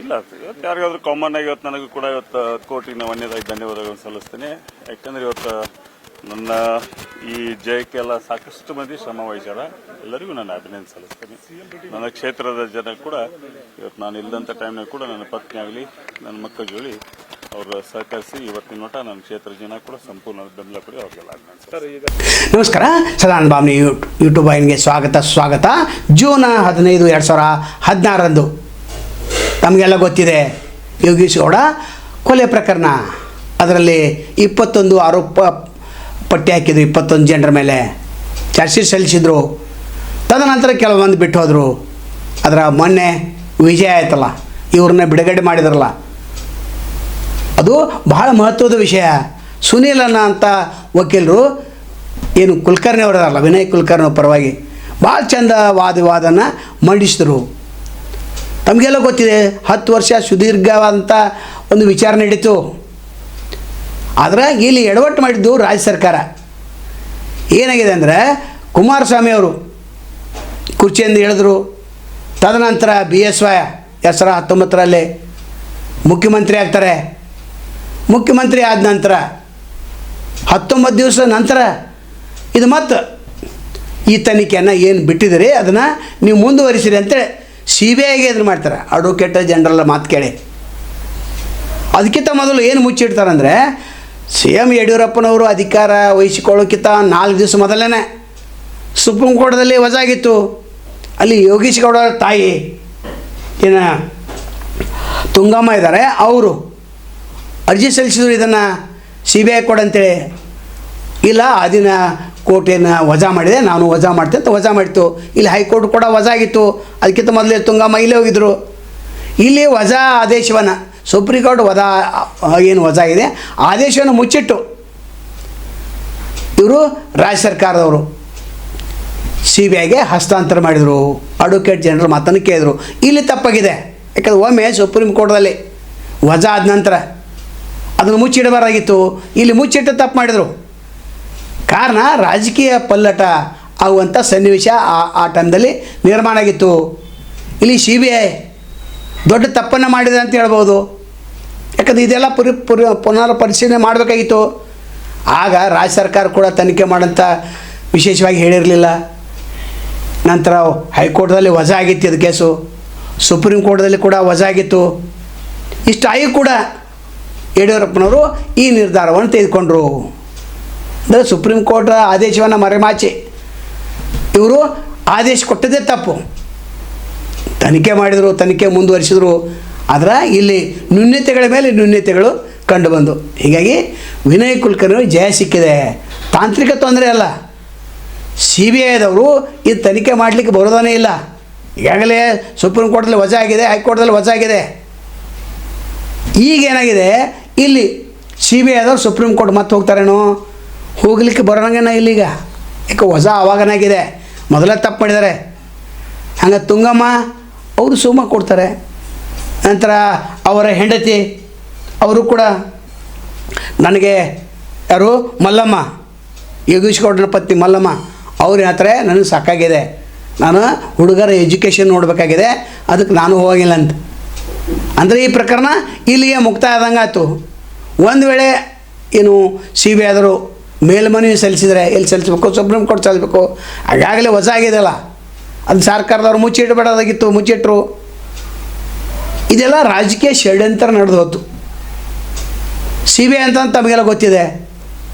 ಇಲ್ಲ ಇವತ್ತು ಯಾರಿಗಾದ್ರೂ ಕಾಮನ್ ಆಗಿ ಇವತ್ತು ನನಗೂ ಕೂಡ ಇವತ್ತು 10 ಕೋಟಿನ ಒಂದನೇದಾಗಿ ಧನ್ಯವಾದಗಳನ್ನು ಸಲ್ಲಿಸ್ತೀನಿ. ಯಾಕಂದರೆ ಇವತ್ತು ನನ್ನ ಈ ಜಯಕ್ಕೆಲ್ಲ ಸಾಕಷ್ಟು ಮಂದಿ ಶ್ರಮ ವಹಿಸ್ಯಾರ. ಎಲ್ಲರಿಗೂ ನಾನು ಅಭಿನಂದನೆ ಸಲ್ಲಿಸ್ತೀನಿ. ನನ್ನ ಕ್ಷೇತ್ರದ ಜನ ಕೂಡ ಇವತ್ತು ನಾನು ಇಲ್ಲದಂಥ ಟೈಮ್ನಾಗ ಕೂಡ ನನ್ನ ಪತ್ನಿ ಆಗಲಿ ನನ್ನ ಮಕ್ಕಳ ಜೋಡಿ ಅವರು ಸಹಕರಿಸಿ ಇವತ್ತಿನ ಮಟ್ಟ ನನ್ನ ಕ್ಷೇತ್ರ ಜನ ಕೂಡ ಸಂಪೂರ್ಣ ಬೆಂಬಲ ಕೊಡಿ ಅವ್ರಿಗೆಲ್ಲ ಅಭಿನಂದನೆ. ನಮಸ್ಕಾರ, ಸದಾನಂದ ಭಾವನೆ ಯೂಟ್ಯೂಬ್ ವಾಹಿನಿಗೆ ಸ್ವಾಗತ. ಜೂನ್ 15, 2016 ನಮಗೆಲ್ಲ ಗೊತ್ತಿದೆ ಯೋಗೀಶ್ ಗೌಡ ಕೊಲೆ ಪ್ರಕರಣ. ಅದರಲ್ಲಿ 21 ಆರೋಪ ಪಟ್ಟಿ ಹಾಕಿದ್ರು, 21 ಜನರ ಮೇಲೆ ಚಾರ್ಜ್ ಶೀಟ್ ಸಲ್ಲಿಸಿದ್ರು. ತದನಂತರ ಕೆಲವೊಂದು ಬಿಟ್ಟು ಹೋದರು. ಅದರ ಮೊನ್ನೆ ವಿಜಯ ಆಯ್ತಲ್ಲ, ಇವ್ರನ್ನ ಬಿಡುಗಡೆ ಮಾಡಿದ್ರಲ್ಲ, ಅದು ಬಹಳ ಮಹತ್ವದ ವಿಷಯ. ಸುನೀಲನ್ನ ಅಂತ ವಕೀಲರು ಏನು ಕುಲಕರ್ಣಿ ಅವರಲ್ಲ, ವಿನಯ್ ಕುಲಕರ್ಣಿ ಪರವಾಗಿ ಭಾಳ ಚಂದ ವಾದನ ಮಂಡಿಸಿದ್ರು. ತಮಗೆಲ್ಲ ಗೊತ್ತಿದೆ 10 ವರ್ಷ ಸುದೀರ್ಘವಾದಂಥ ಒಂದು ವಿಚಾರ ನಡೀತು. ಆದರೆ ಇಲ್ಲಿ ಎಡವಟ್ಟು ಮಾಡಿದ್ದು ರಾಜ್ಯ ಸರ್ಕಾರ. ಏನಾಗಿದೆ ಅಂದರೆ ಕುಮಾರಸ್ವಾಮಿ ಅವರು ಕುರ್ಚಿಯಿಂದ ಇಳಿದ್ರು. ತದನಂತರ BSY 2019 ಮುಖ್ಯಮಂತ್ರಿ ಆಗ್ತಾರೆ. ಮುಖ್ಯಮಂತ್ರಿ ಆದ ನಂತರ 19 ದಿವಸ ನಂತರ ಇದು ಮತ್ತು ಈ ತನಿಖೆಯನ್ನು ಏನು ಬಿಟ್ಟಿದ್ದೀರಿ ಅದನ್ನು ನೀವು ಮುಂದುವರಿಸಿರಿ ಅಂತೇಳಿ CBIಗೆ ಎದುರು ಮಾಡ್ತಾರೆ. ಅಡ್ವೊಕೇಟ್ ಜನರಲ್ ಮಾತು ಕೇಳಿ. ಅದಕ್ಕಿಂತ ಮೊದಲು ಏನು ಮುಚ್ಚಿಡ್ತಾರಂದರೆ CM ಯಡಿಯೂರಪ್ಪನವರು ಅಧಿಕಾರ ವಹಿಸಿಕೊಳ್ಳೋಕ್ಕಿಂತ 4 ದಿವಸ ಮೊದಲೇ ಸುಪ್ರೀಂ ಕೋರ್ಟ್ದಲ್ಲಿ ವಜಾಗಿತ್ತು. ಅಲ್ಲಿ ಯೋಗೀಶ್ ಗೌಡ ತಾಯಿ ಏನು ತುಂಗಮ್ಮ ಇದ್ದಾರೆ, ಅವರು ಅರ್ಜಿ ಸಲ್ಲಿಸಿದ್ರು ಇದನ್ನು CBI ಕೊಡಂತೇಳಿ. ಇಲ್ಲ ಅದಿನ ಕೋರ್ಟೇನು ವಜಾ ಮಾಡಿದೆ, ನಾನು ವಜಾ ಮಾಡ್ತೇನೆ ಅಂತ ವಜಾ ಮಾಡಿತ್ತು. ಇಲ್ಲಿ ಹೈಕೋರ್ಟ್ ಕೂಡ ವಜಾ ಆಗಿತ್ತು. ಅದಕ್ಕಿಂತ ಮೊದಲೇ ತುಂಗಮ್ಮ ಇಲ್ಲೇ ಹೋಗಿದ್ದರು. ಇಲ್ಲಿ ವಜಾ ಆದೇಶವನ್ನು ಸುಪ್ರೀಂ ಕೋರ್ಟ್ ಏನು ವಜಾ ಇದೆ ಆದೇಶವನ್ನು ಮುಚ್ಚಿಟ್ಟು ಇವರು ರಾಜ್ಯ ಸರ್ಕಾರದವರು CBIಗೆ ಹಸ್ತಾಂತರ ಮಾಡಿದರು. ಅಡ್ವೊಕೇಟ್ ಜನರಲ್ ಮಾತನ್ನು ಕೇಳಿದರು. ಇಲ್ಲಿ ತಪ್ಪಾಗಿದೆ. ಯಾಕಂದರೆ ಒಮ್ಮೆ ಸುಪ್ರೀಂ ಕೋರ್ಟ್ದಲ್ಲಿ ವಜಾ ಆದ ನಂತರ ಅದನ್ನು ಮುಚ್ಚಿಡಬಾರಾಗಿತ್ತು. ಇಲ್ಲಿ ಮುಚ್ಚಿಟ್ಟು ತಪ್ಪು ಮಾಡಿದರು. ಕಾರಣ ರಾಜಕೀಯ ಪಲ್ಲಟ ಆಗುವಂಥ ಸನ್ನಿವೇಶ ಆ ಟೈಮ್ದಲ್ಲಿ ನಿರ್ಮಾಣ ಆಗಿತ್ತು. ಇಲ್ಲಿ CBI ದೊಡ್ಡ ತಪ್ಪನ್ನು ಮಾಡಿದೆ ಅಂತ ಹೇಳ್ಬೋದು. ಯಾಕಂದರೆ ಇದೆಲ್ಲ ಪುನರ್ ಪರಿಶೀಲನೆ ಮಾಡಬೇಕಾಗಿತ್ತು. ಆಗ ರಾಜ್ಯ ಸರ್ಕಾರ ಕೂಡ ತನಿಖೆ ಮಾಡೋಂಥ ವಿಶೇಷವಾಗಿ ಹೇಳಿರಲಿಲ್ಲ. ನಂತರ ಹೈಕೋರ್ಟ್ದಲ್ಲಿ ವಜಾ ಆಗಿತ್ತು ಅದು ಕೇಸು, ಸುಪ್ರೀಂ ಕೋರ್ಟ್ದಲ್ಲಿ ಕೂಡ ವಜಾ ಆಗಿತ್ತು. ಇಷ್ಟಾಗಿ ಕೂಡ ಯಡಿಯೂರಪ್ಪನವರು ಈ ನಿರ್ಧಾರವನ್ನು ತೆಗೆದುಕೊಂಡರು. ಅಂದರೆ ಸುಪ್ರೀಂ ಕೋರ್ಟ್ ಆದೇಶವನ್ನು ಮರೆಮಾಚಿ ಇವರು ಆದೇಶ ಕೊಟ್ಟದೇ ತಪ್ಪು. ತನಿಖೆ ಮಾಡಿದರು, ತನಿಖೆ ಮುಂದುವರಿಸಿದರು. ಆದರೆ ಇಲ್ಲಿ ನ್ಯೂನ್ಯತೆಗಳ ಮೇಲೆ ನ್ಯೂನ್ಯತೆಗಳು ಕಂಡುಬಂದು, ಹೀಗಾಗಿ ವಿನಯ್ ಕುಲಕರ್ಣಿ ಜಯ ಸಿಕ್ಕಿದೆ. ತಾಂತ್ರಿಕ ತೊಂದರೆ ಅಲ್ಲ. CBIದವರು ಇದು ತನಿಖೆ ಮಾಡಲಿಕ್ಕೆ ಬರೋದೇ ಇಲ್ಲ. ಈಗಾಗಲೇ ಸುಪ್ರೀಂ ಕೋರ್ಟಲ್ಲಿ ವಜಾ ಆಗಿದೆ, ಹೈಕೋರ್ಟ್ದಲ್ಲಿ ವಜಾ ಆಗಿದೆ. ಈಗೇನಾಗಿದೆ, ಇಲ್ಲಿ CBIದವರು ಸುಪ್ರೀಂ ಕೋರ್ಟ್ ಮತ್ತೆ ಹೋಗ್ತಾರೇನೋ, ಹೋಗಲಿಕ್ಕೆ ಬರೋಂಗೇನ ಇಲ್ಲೀಗ. ಯಾಕೆ ವಜಾ ಆವಾಗನಾಗಿದೆ, ಮೊದಲೇ ತಪ್ಪು ಮಾಡಿದ್ದಾರೆ. ಹಂಗೆ ತುಂಗಮ್ಮ ಅವರು ಸುಮ್ಮ ಕೊಡ್ತಾರೆ. ನಂತರ ಅವರ ಹೆಂಡತಿ ಅವರು ಕೂಡ ನನಗೆ ಯಾರು ಮಲ್ಲಮ್ಮ, ಯೋಗೀಶ್ ಗೌಡನ ಪತ್ನಿ ಮಲ್ಲಮ್ಮ ಅವ್ರು ಹೇಳ್ತಾರೆ, ನನಗೆ ಸಾಕಾಗಿದೆ, ನಾನು ಹುಡುಗರ ಎಜುಕೇಷನ್ ನೋಡಬೇಕಾಗಿದೆ, ಅದಕ್ಕೆ ನಾನು ಹೋಗಿಲ್ಲ ಅಂತ. ಅಂದರೆ ಈ ಪ್ರಕರಣ ಇಲ್ಲಿಗೆ ಮುಕ್ತಾಯ ಆದಂಗೆ ಆಯಿತು. ಒಂದು ವೇಳೆ ಏನು CBIದವರು ಮೇಲ್ಮನವಿ ಸಲ್ಲಿಸಿದರೆ ಎಲ್ಲಿ ಸಲ್ಲಿಸಬೇಕು, ಸುಪ್ರೀಂ ಕೋರ್ಟ್ ಸಲ್ಲಿಸಬೇಕು. ಆಗಾಗಲೇ ವಜಾ ಆಗಿದೆಯಲ್ಲ, ಅದು ಸರ್ಕಾರದವ್ರು ಮುಚ್ಚಿಡಬೇಡದಾಗಿತ್ತು, ಮುಚ್ಚಿಟ್ರು. ಇದೆಲ್ಲ ರಾಜಕೀಯ ಷಡ್ಯಂತ್ರ ನಡೆದು ಹೋಯ್ತು. CBI ಅಂತ ತಮಗೆಲ್ಲ ಗೊತ್ತಿದೆ.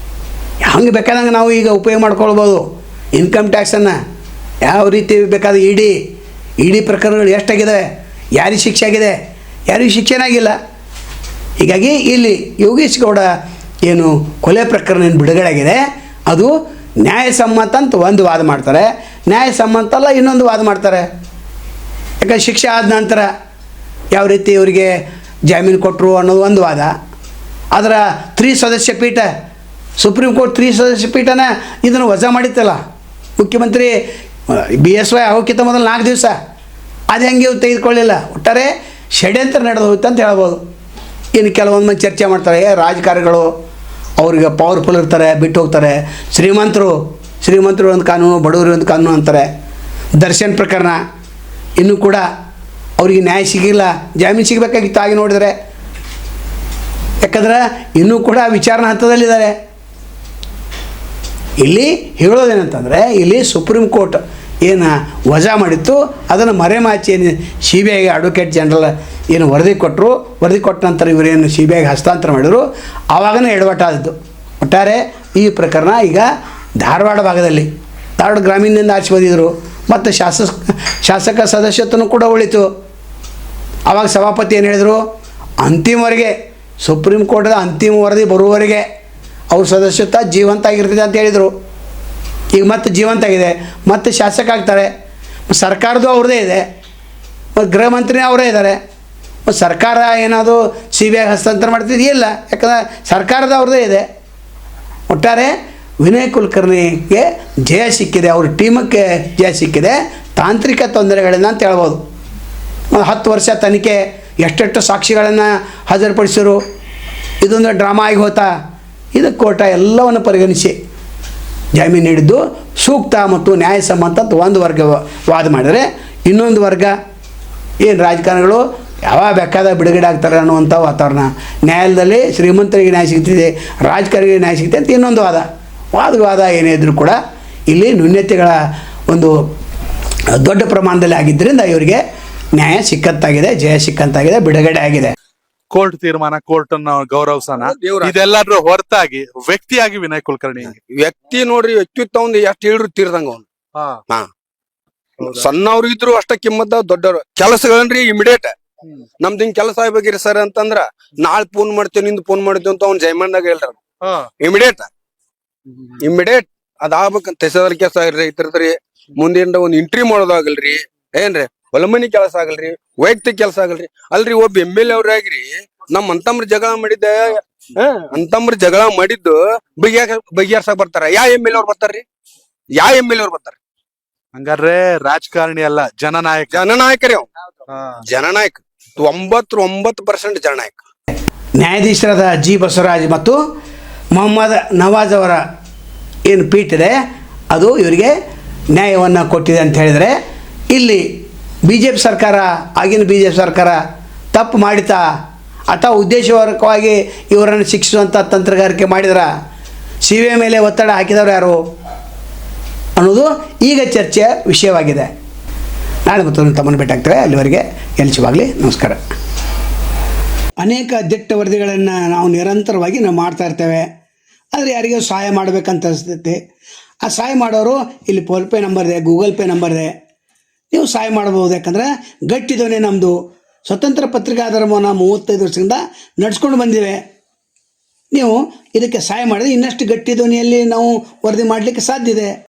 ಹಂಗೆ ಬೇಕಾದಂಗೆ ನಾವು ಈಗ ಉಪಯೋಗ ಮಾಡ್ಕೊಳ್ಬೋದು ಇನ್ಕಮ್ ಟ್ಯಾಕ್ಸನ್ನು. ಯಾವ ರೀತಿ ಬೇಕಾದ ಇಡಿ ಪ್ರಕರಣಗಳು ಎಷ್ಟಾಗಿದೆ, ಯಾರಿಗೆ ಶಿಕ್ಷೆ ಆಗಿದೆ, ಯಾರಿಗೂ ಶಿಕ್ಷೆನೇ ಆಗಿಲ್ಲ. ಹೀಗಾಗಿ ಇಲ್ಲಿ ಯೋಗೀಶ್ ಗೌಡ ಏನು ಕೊಲೆ ಪ್ರಕರಣ ಏನು ಬಿಡುಗಡೆ ಆಗಿದೆ ಅದು ನ್ಯಾಯಸಮ್ಮತ ಅಂತ ಒಂದು ವಾದ ಮಾಡ್ತಾರೆ, ನ್ಯಾಯಸಮ್ಮತ ಅಲ್ಲ ಇನ್ನೊಂದು ವಾದ ಮಾಡ್ತಾರೆ. ಯಾಕಂದ್ರೆ ಶಿಕ್ಷೆ ಆದ ನಂತರ ಯಾವ ರೀತಿ ಇವರಿಗೆ ಜಾಮೀನು ಕೊಟ್ಟರು ಅನ್ನೋದು ಒಂದು ವಾದ. ಅದರ 3 ಸದಸ್ಯ ಪೀಠ, ಸುಪ್ರೀಂ ಕೋರ್ಟ್ 3 ಸದಸ್ಯ ಪೀಠನ ಇದನ್ನು ವಜಾ ಮಾಡಿತ್ತಲ್ಲ. ಮುಖ್ಯಮಂತ್ರಿ BSY ಆಗೋಕ್ಕಿಂತ ಮೊದಲು 4 ದಿವಸ ಅದು ಹೆಂಗೆ ತೆಗೆದುಕೊಳ್ಳಿಲ್ಲ. ಒಟ್ಟಾರೆ ಷಡ್ಯಂತ್ರ ನಡೆದು ಹೋಯ್ತು ಅಂತ ಹೇಳ್ಬೋದು. ಇನ್ನು ಕೆಲವೊಂದು ಮಂದಿ ಚರ್ಚೆ ಮಾಡ್ತಾರೆ, ರಾಜಕಾರಣಿಗಳು ಅವ್ರಿಗೆ ಪವರ್ಫುಲ್ ಇರ್ತಾರೆ, ಬಿಟ್ಟು ಹೋಗ್ತಾರೆ. ಶ್ರೀಮಂತರು ಒಂದು ಕಾನೂನು, ಬಡವರು ಒಂದು ಕಾನೂನು ಅಂತಾರೆ. ದರ್ಶನ್ ಪ್ರಕರಣ ಇನ್ನೂ ಕೂಡ ಅವ್ರಿಗೆ ನ್ಯಾಯ ಸಿಗಿಲ್ಲ, ಜಾಮೀನು ಸಿಗಬೇಕಾಗಿತ್ತು ಆಗಿ ನೋಡಿದರೆ. ಯಾಕಂದ್ರೆ ಇನ್ನೂ ಕೂಡ ವಿಚಾರಣಾ ಹಂತದಲ್ಲಿದ್ದಾರೆ. ಇಲ್ಲಿ ಹೇಳೋದೇನಂತಂದರೆ, ಇಲ್ಲಿ ಸುಪ್ರೀಂ ಕೋರ್ಟ್ ಏನು ವಜಾ ಮಾಡಿತ್ತು ಅದನ್ನು ಮರೆಮಾಚಿ ಏನು ಸಿ ಬಿ ಐಗೆ ಅಡ್ವೊಕೇಟ್ ಜನರಲ್ ಏನು ವರದಿ ಕೊಟ್ಟರು, ವರದಿ ಕೊಟ್ಟ ನಂತರ ಇವರೇನು ಸಿ ಬಿ ಐಗೆ ಹಸ್ತಾಂತರ ಮಾಡಿದರು, ಆವಾಗನೇ ಎಡವಟ್ಟ ಆದದ್ದು. ಒಟ್ಟಾರೆ ಈ ಪ್ರಕರಣ ಈಗ ಧಾರವಾಡ ಭಾಗದಲ್ಲಿ, ಧಾರವಾಡ ಗ್ರಾಮೀಣದಿಂದ ಆಚೆ ಬಂದಿದ್ದರು ಮತ್ತು ಶಾಸಕ ಸದಸ್ಯತ್ವನೂ ಕೂಡ ಉಳಿತು. ಆವಾಗ ಸಭಾಪತಿ ಏನು ಹೇಳಿದರು, ಅಂತಿಮವರೆಗೆ ಸುಪ್ರೀಂ ಕೋರ್ಟ್ದ ಅಂತಿಮ ವರದಿ ಬರುವವರೆಗೆ ಅವ್ರ ಸದಸ್ಯತ್ವ ಜೀವಂತ ಆಗಿರ್ತದೆ ಅಂತ ಹೇಳಿದರು. ಈಗ ಮತ್ತೆ ಜೀವಂತ ಆಗಿದೆ, ಮತ್ತೆ ಶಾಸಕ ಆಗ್ತಾರೆ. ಸರ್ಕಾರದ್ದು ಅವ್ರದ್ದೇ ಇದೆ, ಮತ್ತು ಗೃಹ ಮಂತ್ರಿ ಅವರೇ ಇದ್ದಾರೆ. ಮತ್ತು ಸರ್ಕಾರ ಏನಾದರೂ ಸಿ ಬಿ ಐ ಹಸ್ತಾಂತರ ಮಾಡ್ತಿದೆಯಲ್ಲ, ಯಾಕಂದರೆ ಸರ್ಕಾರದ ಅವ್ರದ್ದೇ ಇದೆ. ಒಟ್ಟಾರೆ ವಿನಯ್ ಕುಲಕರ್ಣಿಗೆ ಜಯ ಸಿಕ್ಕಿದೆ, ಅವ್ರ ಟೀಮಕ್ಕೆ ಜಯ ಸಿಕ್ಕಿದೆ, ತಾಂತ್ರಿಕ ತೊಂದರೆಗಳಿಂದ ಅಂತ ಹೇಳ್ಬೋದು. 10 ವರ್ಷ ತನಿಖೆ, ಎಷ್ಟೆಷ್ಟು ಸಾಕ್ಷಿಗಳನ್ನು ಹಾಜರುಪಡಿಸಿರು, ಇದೊಂದು ಡ್ರಾಮಾ ಆಗಿ ಹೋತಾ. ಇದು ಕೋರ್ಟ ಎಲ್ಲವನ್ನು ಪರಿಗಣಿಸಿ ಜಾಮೀನು ನೀಡಿದ್ದು ಸೂಕ್ತ ಮತ್ತು ನ್ಯಾಯಸಮ್ಮತ ಅಂತ ಒಂದು ವರ್ಗ ವಾದ ಮಾಡಿದರೆ, ಇನ್ನೊಂದು ವರ್ಗ ಏನು ರಾಜಕಾರಣಿಗಳು ಯಾವಾಗ ಬೇಕಾದ ಬಿಡುಗಡೆ ಆಗ್ತಾರೆ ಅನ್ನುವಂಥ ವಾತಾವರಣ. ನ್ಯಾಯಾಲಯದಲ್ಲಿ ಶ್ರೀಮಂತರಿಗೆ ನ್ಯಾಯ ಸಿಗ್ತಿದೆ, ರಾಜಕಾರಣಿಗೆ ನ್ಯಾಯ ಸಿಗ್ತಿದೆ ಅಂತ ಇನ್ನೊಂದು ವಾದ ಏನೇ ಇದ್ದರೂ ಕೂಡ ಇಲ್ಲಿ ನ್ಯೂನ್ಯತೆಗಳ ಒಂದು ದೊಡ್ಡ ಪ್ರಮಾಣದಲ್ಲಿ ಆಗಿದ್ದರಿಂದ ಇವರಿಗೆ ನ್ಯಾಯ ಸಿಕ್ಕಂತಾಗಿದೆ, ಜಯ ಸಿಕ್ಕಂತಾಗಿದೆ, ಬಿಡುಗಡೆ ಆಗಿದೆ. ಕೋರ್ಟ್ ತೀರ್ಮಾನ, ಕೋರ್ಟ್ ಅನ್ನ ಗೌರವಿಸೋಣ, ದೇವ್ರ ಇದೆಲ್ಲರೂ ಹೊರತಾಗಿ ವ್ಯಕ್ತಿಯಾಗಿ ವಿನಯ್ ಕುಲಕರ್ಣಿ ವ್ಯಕ್ತಿ ನೋಡ್ರಿ, ವ್ಯಕ್ತಿತ್ವ ಒಂದು ಎಷ್ಟು ಹೇಳಿದ್ರು ತೀರ್ದಂಗ ಅವ್ನು. ಹಾ, ಸಣ್ಣವ್ರಿಗಿದ್ರು ಅಷ್ಟ ಕಿಮ್ಮತ್ತ, ದೊಡ್ಡವ್ರು ಕೆಲಸಗಳನ್ರಿ ಇಮಿಡಿಯೇಟ್ ನಮ್ದು ಹಿಂಗ್ ಕೆಲಸ ಆಗ್ಬೇಕಿರಿ ಸರ್ ಅಂತಂದ್ರ ನಾಳೆ ಫೋನ್ ಮಾಡ್ತೇವೆ, ನಿಂದು ಫೋನ್ ಮಾಡ್ತೇವೆ ಅಂತ ಅವ್ನು ಜೈಮಂದಾಗ ಹೇಳ್ರ. ಇಮಿಡಿಯೇಟ್ ಅದಾಗ್ಬೇಕಂತ ಹೆಸರ ಕೆಲಸ ಆಗಿರ್ರಿ, ಇತರದ್ರಿ ಮುಂದಿನ ಒಂದ್ ಇಂಟ್ರಿ ಮಾಡೋದಾಗಲ್ರಿ, ಏನ್ರಿ ಹೊಲಮನಿ ಕೆಲಸ ಆಗಲ್ರಿ, ವೈಯಕ್ತಿಕ ಕೆಲಸ ಆಗಲ್ರಿ. ಅಲ್ರಿ ಒಬ್ಬ MLA ಅವ್ರಾಗ್ರಿ ನಮ್ ಅಂತಮ್ರ ಜಗಳ ಮಾಡಿದ್ದ, ಅಂತಮ್ರ ಜಗಳ ಮಾಡಿದ್ದು ಬಗೆಹರ್ಸಕ್ ಬರ್ತಾರ. MLA ಅವ್ರು ಬರ್ತಾರ್ರಿ? MLA ಅವ್ರು ಬರ್ತಾರ? ಹಂಗಾರೆ ರಾಜಕಾರಣಿ ಅಲ್ಲ, ಜನನಾಯಕ. ಜನನಾಯಕರಿ ಅವ್, ಜನನಾಯಕ 99% ಜನನಾಯಕ. ನ್ಯಾಯಾಧೀಶರಾದ ಜಿ ಬಸವರಾಜ್ ಮತ್ತು ಮೊಹಮ್ಮದ್ ನವಾಜ್ ಅವರ ಏನು ಪೀಠ ಇದೆ ಅದು ಇವರಿಗೆ ನ್ಯಾಯವನ್ನು ಕೊಟ್ಟಿದೆ ಅಂತ ಹೇಳಿದರೆ, ಇಲ್ಲಿ BJP ಸರ್ಕಾರ, ಆಗಿನ BJP ಸರ್ಕಾರ ತಪ್ಪು ಮಾಡಿತಾ ಅಥವಾ ಉದ್ದೇಶಪೂರ್ವಕವಾಗಿ ಇವರನ್ನು ಶಿಕ್ಷಿಸುವಂಥ ತಂತ್ರಗಾರಿಕೆ ಮಾಡಿದ್ರ, CBI ಮೇಲೆ ಒತ್ತಡ ಹಾಕಿದವರು ಯಾರು ಅನ್ನೋದು ಈಗ ಚರ್ಚೆಯ ವಿಷಯವಾಗಿದೆ. ನಾಳೆ ಮತ್ತು ತಮ್ಮನ್ನು ಭೇಟಿಯಾಗ್ತೇವೆ. ಅಲ್ಲಿವರೆಗೆ ಎಲ್ಚಿವಾಗಲಿ, ನಮಸ್ಕಾರ. ಅನೇಕ ದಿಟ್ಟ ವರದಿಗಳನ್ನು ನಾವು ನಿರಂತರವಾಗಿ ಮಾಡ್ತಾ ಇರ್ತೇವೆ. ಆದರೆ ಯಾರಿಗೂ ಸಹಾಯ ಮಾಡಬೇಕಂತ ಅನಿಸ್ತೈತಿ. ಆ ಸಹಾಯ ಮಾಡೋರು ಇಲ್ಲಿ ಫೋನ್ಪೇ ನಂಬರ್ ಇದೆ, ಗೂಗಲ್ ಪೇ ನಂಬರ್ ಇದೆ, ನೀವು ಸಹಾಯ ಮಾಡ್ಬೋದು. ಯಾಕಂದರೆ ಗಟ್ಟಿದವನೇ ನಮ್ಮದು ಸ್ವತಂತ್ರ ಪತ್ರಿಕಾಧರ್ಮವನ್ನು 35 ವರ್ಷದಿಂದ ನಡ್ಸ್ಕೊಂಡು ಬಂದಿವೆ. ನೀವು ಇದಕ್ಕೆ ಸಹಾಯ ಮಾಡಿದ್ರೆ ಇನ್ನಷ್ಟು ಗಟ್ಟಿ ಧ್ವನಿಯಲ್ಲಿ ನಾವು ವರದಿ ಮಾಡಲಿಕ್ಕೆ ಸಾಧ್ಯ ಇದೆ.